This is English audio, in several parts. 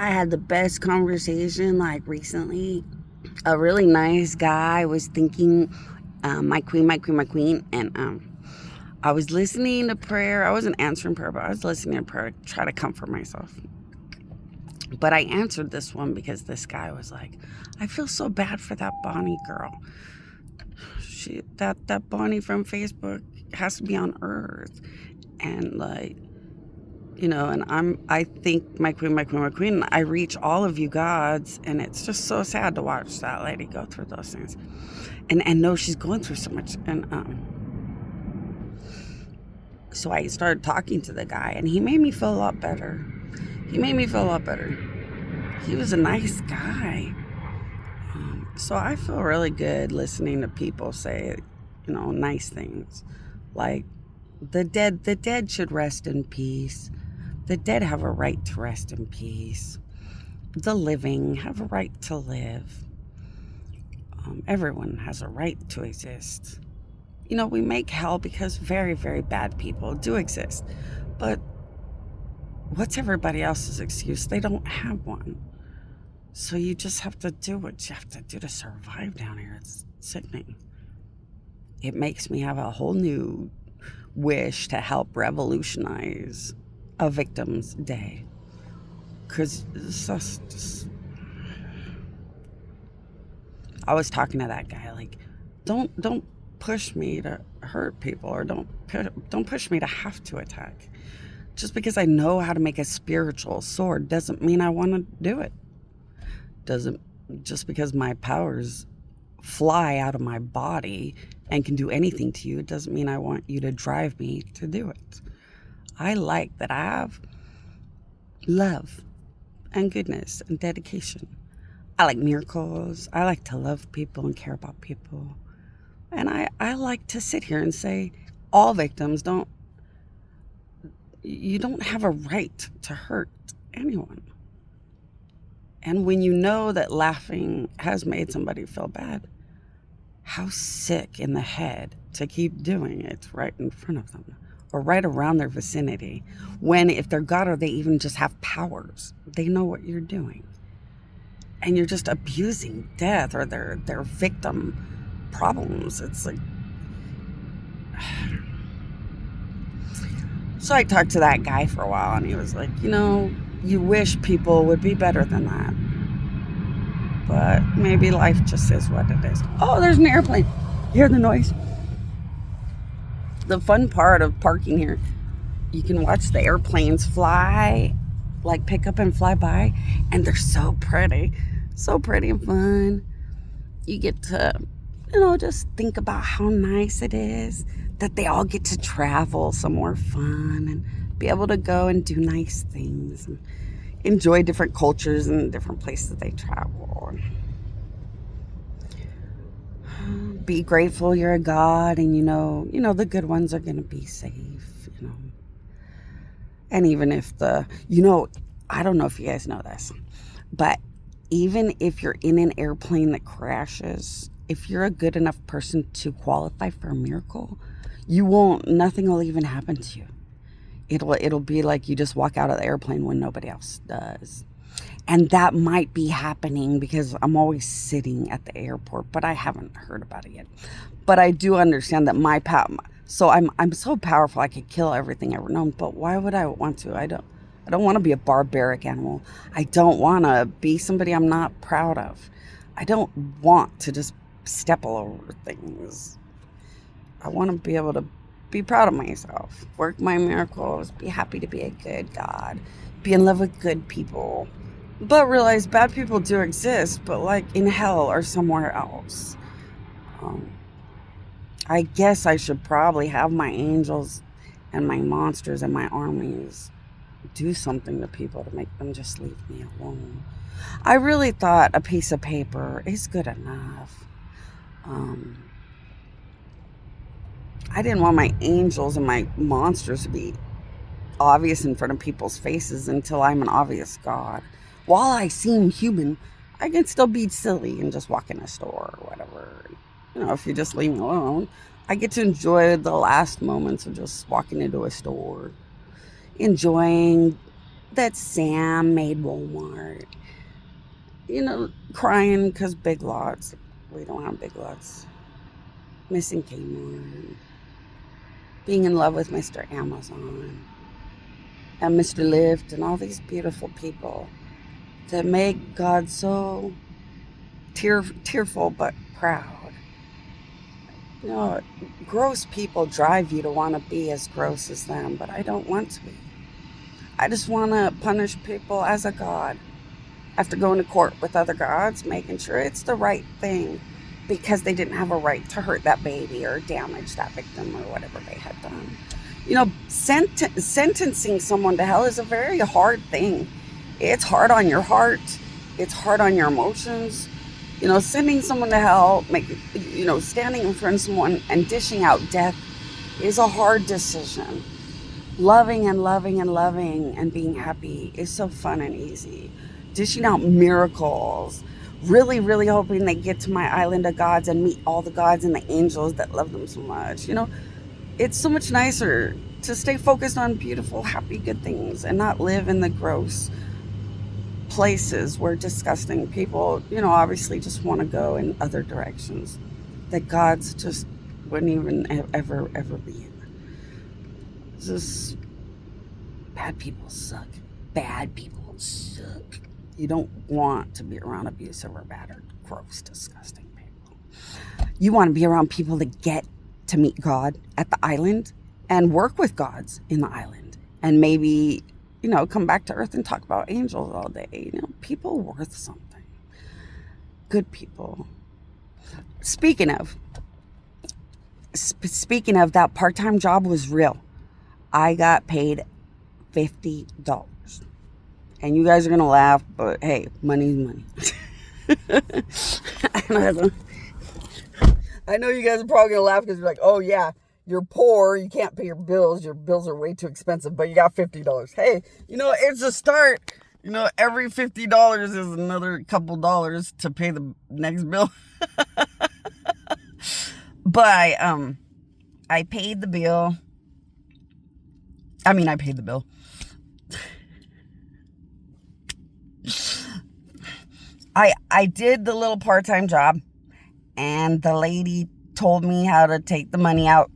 I had the best conversation like recently. A really nice guy was thinking, my queen, my queen, my queen. And I was listening to prayer. I wasn't answering prayer, but I was listening to prayer to try to comfort myself. But I answered this one because this guy was like, I feel so bad for that Bonnie girl. That Bonnie from Facebook has to be on Earth. And like, and I think my queen, my queen, my queen, I reach all of you gods, and it's just so sad to watch that lady go through those things. And know she's going through so much. And so I started talking to the guy, and he made me feel a lot better. He made me feel a lot better. He was a nice guy. So I feel really good listening to people say, nice things. Like the dead should rest in peace. The dead have a right to rest in peace. The living have a right to live. Everyone has a right to exist. We make hell because very, very bad people do exist. But what's everybody else's excuse? They don't have one. So you just have to do what you have to do to survive down here. It's sickening. It makes me have a whole new wish to help revolutionize a victim's day. Because I was talking to that guy like, don't push me to hurt people, or don't push me to have to attack. Just because I know how to make a spiritual sword doesn't mean I want to do it. Just because my powers fly out of my body and can do anything to you, it doesn't mean I want you to drive me to do it. I like that I have love and goodness and dedication. I like miracles. I like to love people and care about people. And I like to sit here and say, all victims you don't have a right to hurt anyone. And when you know that laughing has made somebody feel bad, how sick in the head to keep doing it right in front of them or right around their vicinity, when if they're God or they even just have powers, they know what you're doing. And you're just abusing death or their victim problems. It's like... So I talked to that guy for a while, and he was like, you wish people would be better than that. But maybe life just is what it is. Oh, there's an airplane. You hear the noise? The fun part of parking here, you can watch the airplanes fly, like pick up and fly by, and they're so pretty. So pretty and fun. You get to, just think about how nice it is that they all get to travel somewhere fun and be able to go and do nice things and enjoy different cultures and different places they travel. Be grateful you're a God, and the good ones are going to be safe, And even if I don't know if you guys know this, but even if you're in an airplane that crashes, if you're a good enough person to qualify for a miracle, nothing will even happen to you. It'll be like you just walk out of the airplane when nobody else does. And that might be happening because I'm always sitting at the airport, but I haven't heard about it yet. But I do understand that so I'm so powerful I could kill everything I've ever known, but why would I want to? I don't want to be a barbaric animal. I don't want to be somebody I'm not proud of. I don't want to just step all over things. I want to be able to be proud of myself, work my miracles, be happy to be a good God, be in love with good people, but realize bad people do exist, but like in hell or somewhere else. I guess I should probably have my angels and my monsters and my armies do something to people to make them just leave me alone. I really thought a piece of paper is good enough. I didn't want my angels and my monsters to be obvious in front of people's faces until I'm an obvious God. While I seem human, I can still be silly and just walk in a store or whatever. If you just leave me alone, I get to enjoy the last moments of just walking into a store, enjoying that Sam made Walmart. Crying because Big Lots. We don't have Big Lots. Missing Kmart. Being in love with Mr. Amazon and Mr. Lyft and all these beautiful people that make God so tearful but proud. You know, gross people drive you to want to be as gross as them, but I don't want to be. I just want to punish people as a God after going to court with other gods, making sure it's the right thing because they didn't have a right to hurt that baby or damage that victim or whatever they had done. Sentencing someone to hell is a very hard thing. It's hard on your heart. It's hard on your emotions. Sending someone to hell, standing in front of someone and dishing out death is a hard decision. Loving and loving and loving and being happy is so fun and easy. Dishing out miracles, really, really hoping they get to my island of gods and meet all the gods and the angels that love them so much. It's so much nicer to stay focused on beautiful, happy, good things and not live in the gross places where disgusting people, obviously just want to go in other directions that gods just wouldn't even ever be in. Just bad people suck. Bad people suck. You don't want to be around abusive or bad or gross, disgusting people. You want to be around people that get to meet God at the island and work with gods in the island and maybe come back to earth and talk about angels all day. People worth something. Good people. Speaking of, that part-time job was real. I got paid $50. And you guys are going to laugh, but hey, money's money. I know you guys are probably going to laugh because you're like, oh yeah, you're poor, you can't pay your bills are way too expensive, but you got $50. Hey, it's a start. Every $50 is another couple dollars to pay the next bill. But I paid the bill. I paid the bill. I did the little part-time job, and the lady told me how to take the money out.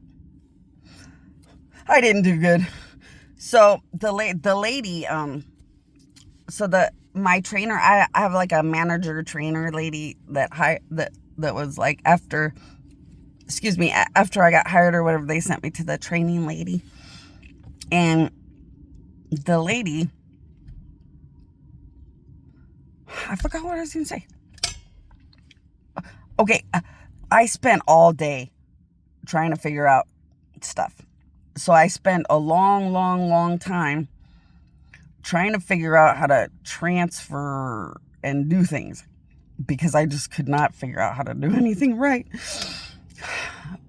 I didn't do good. So the lady, my trainer, I have like a manager trainer lady that was like after I got hired or whatever, they sent me to the training lady, and the lady, I forgot what I was going to say. Okay, I spent all day trying to figure out stuff. So I spent a long time trying to figure out how to transfer and do things because I just could not figure out how to do anything right.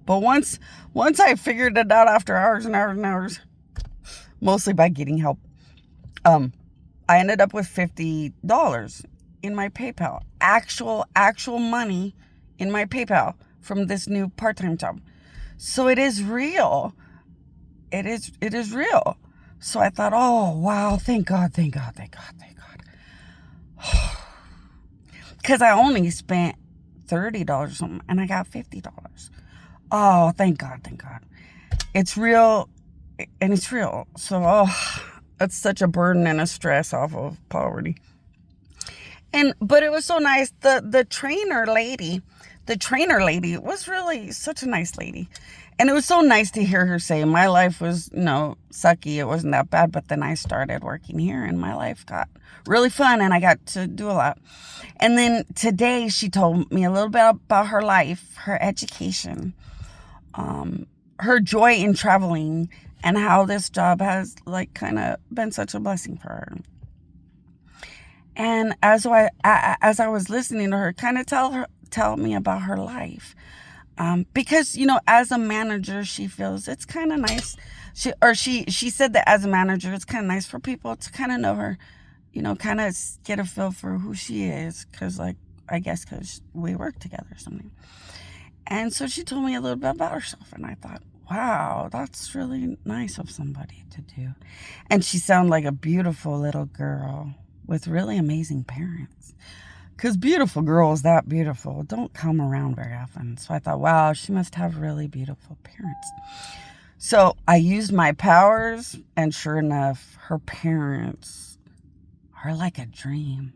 But once I figured it out after hours and hours and hours, mostly by getting help, I ended up with $50 in my PayPal. Actual money in my PayPal from this new part-time job. So it is real. It is real. So I thought, oh, wow, thank God. Because I only spent $30 or something, and I got $50. Oh, thank God. It's real, and it's real. So, that's such a burden and a stress off of poverty. But it was so nice. The trainer lady was really such a nice lady. And it was so nice to hear her say, my life was, sucky. It wasn't that bad. But then I started working here and my life got really fun and I got to do a lot. And then today she told me a little bit about her life, her education, her joy in traveling, and how this job has kind of been such a blessing for her. And as I was listening to her kind of tell me about her life, because as a manager, she feels it's kind of nice. She said that as a manager, it's kind of nice for people to kind of know her, kind of get a feel for who she is, because I guess because we work together or something. And so she told me a little bit about herself, and I thought, wow, that's really nice of somebody to do. And she sounded like a beautiful little girl with really amazing parents. Because beautiful girls that beautiful don't come around very often. So I thought, wow, she must have really beautiful parents. So I used my powers, and sure enough, her parents are like a dream.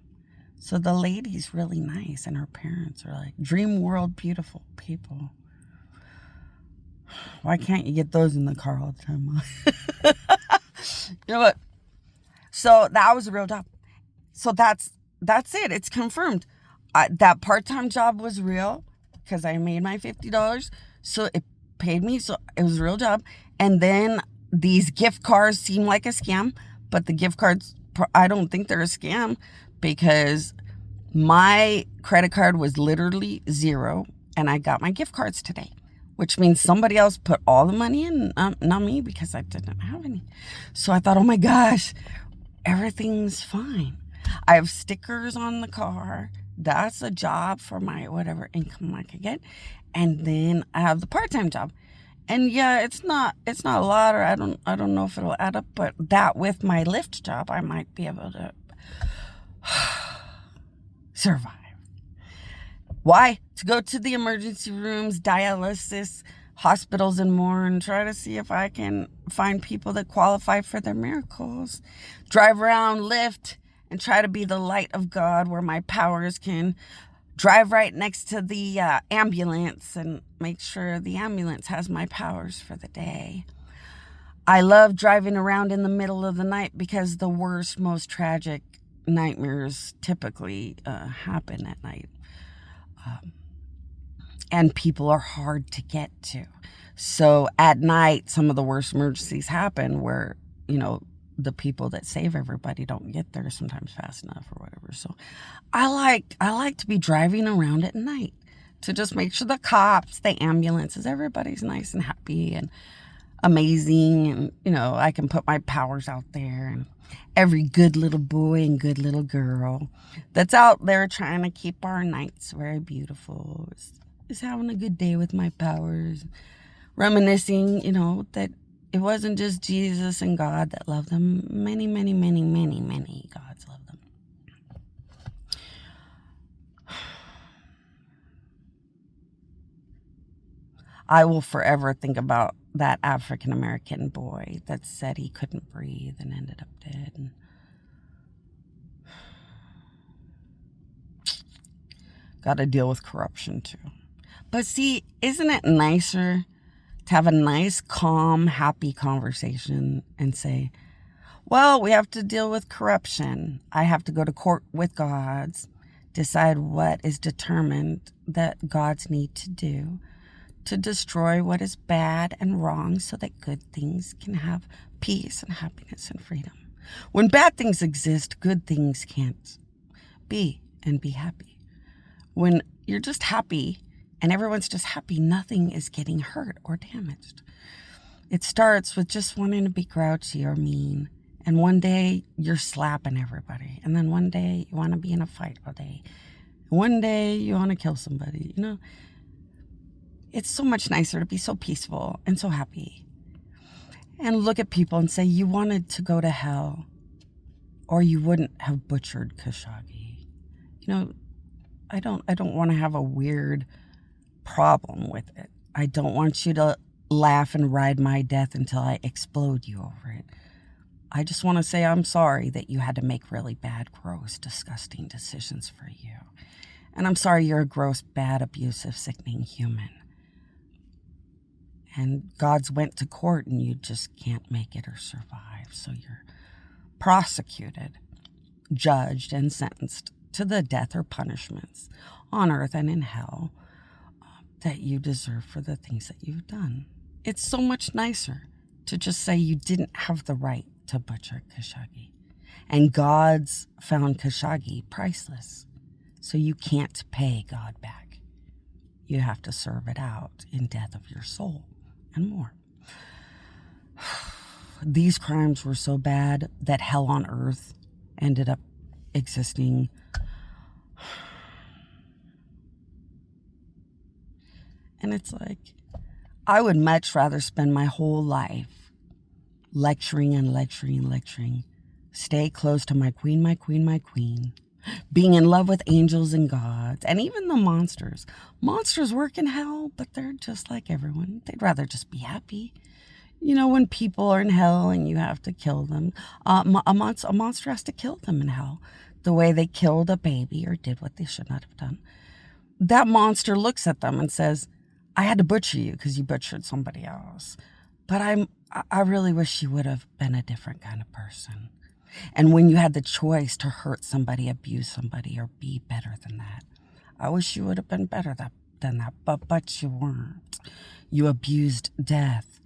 So the lady's really nice, and her parents are like dream world beautiful people. Why can't you get those in the car all the time? You know what? So that was a real job. So that's it. It's confirmed. That part-time job was real because I made my $50. So it paid me. So it was a real job. And then these gift cards seem like a scam, but the gift cards, I don't think they're a scam because my credit card was literally zero and I got my gift cards today, which means somebody else put all the money in, not me, because I didn't have any. So I thought, oh my gosh, everything's fine. I have stickers on the car. That's a job for my whatever income I could get. And then I have the part-time job. And yeah, it's not a lot, or I don't know if it'll add up, but that with my Lyft job, I might be able to survive. Why? To go to the emergency rooms, dialysis, hospitals, and more, and try to see if I can find people that qualify for their miracles. Drive around, Lyft, and try to be the light of God where my powers can drive right next to the ambulance and make sure the ambulance has my powers for the day. I love driving around in the middle of the night because the worst, most tragic nightmares typically happen at night. And people are hard to get to. So at night, some of the worst emergencies happen where, the people that save everybody don't get there sometimes fast enough or whatever. So I like to be driving around at night to just make sure the cops, the ambulances, everybody's nice and happy and amazing. And, I can put my powers out there, and every good little boy and good little girl that's out there trying to keep our nights very beautiful is having a good day with my powers, reminiscing, that it wasn't just Jesus and God that loved them. Many, many, many, many, many gods love them. I will forever think about that African American boy that said he couldn't breathe and ended up dead. Got to deal with corruption too. But see, isn't it nicer to have a nice, calm, happy conversation and say, well, we have to deal with corruption. I have to go to court with gods, decide what is determined that gods need to do to destroy what is bad and wrong so that good things can have peace and happiness and freedom. When bad things exist, good things can't be and be happy. When you're just happy and everyone's just happy, nothing is getting hurt or damaged. It starts with just wanting to be grouchy or mean. And one day you're slapping everybody. And then one day you want to be in a fight all day. One day you want to kill somebody. It's so much nicer to be so peaceful and so happy. And look at people and say, you wanted to go to hell, or you wouldn't have butchered Khashoggi. I don't want to have a weird problem with it. I don't want you to laugh and ride my death until I explode you over it. I just want to say I'm sorry that you had to make really bad, gross, disgusting decisions for you. And I'm sorry you're a gross, bad, abusive, sickening human. And gods went to court and you just can't make it or survive. So you're prosecuted, judged, and sentenced to the death or punishments on earth and in hell that you deserve for the things that you've done. It's so much nicer to just say you didn't have the right to butcher Khashoggi. And gods found Khashoggi priceless. So you can't pay God back. You have to serve it out in death of your soul and more. These crimes were so bad that hell on earth ended up existing. And it's like, I would much rather spend my whole life lecturing and lecturing and lecturing. Stay close to my queen, my queen, my queen. Being in love with angels and gods, and even the monsters. Monsters work in hell, but they're just like everyone. They'd rather just be happy. You know, when people are in hell and you have to kill them, a monster has to kill them in hell. The way they killed a baby or did what they should not have done. That monster looks at them and says, I had to butcher you because you butchered somebody else. But I really wish you would have been a different kind of person. And when you had the choice to hurt somebody, abuse somebody, or be better than that, I wish you would have been better than that. But you weren't. You abused death.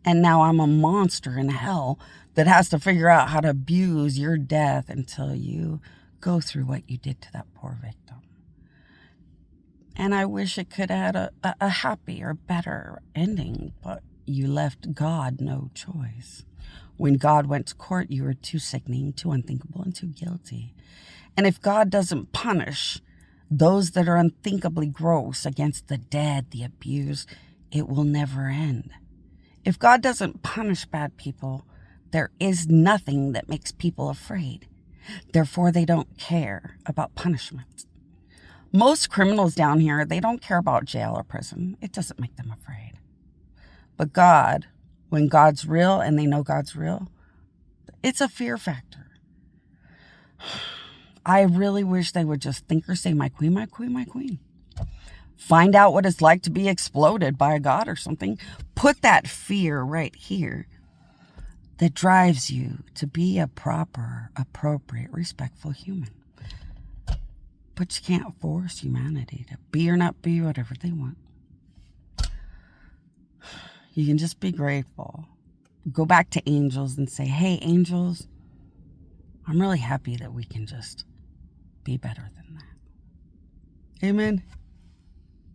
And now I'm a monster in hell that has to figure out how to abuse your death until you go through what you did to that poor victim. And I wish it could have had a happier, better ending, but you left God no choice. When God went to court, you were too sickening, too unthinkable, and too guilty. And if God doesn't punish those that are unthinkably gross against the dead, the abused, it will never end. If God doesn't punish bad people, there is nothing that makes people afraid. Therefore, they don't care about punishment. Most criminals down here, they don't care about jail or prison. It doesn't make them afraid. But God, when God's real and they know God's real, it's a fear factor. I really wish they would just think or say, my queen, my queen, my queen. Find out what it's like to be exploded by a god or something. Put that fear right here that drives you to be a proper, appropriate, respectful human. But you can't force humanity to be or not be whatever they want. You can just be grateful. Go back to angels and say, hey, angels, I'm really happy that we can just be better than that. Amen.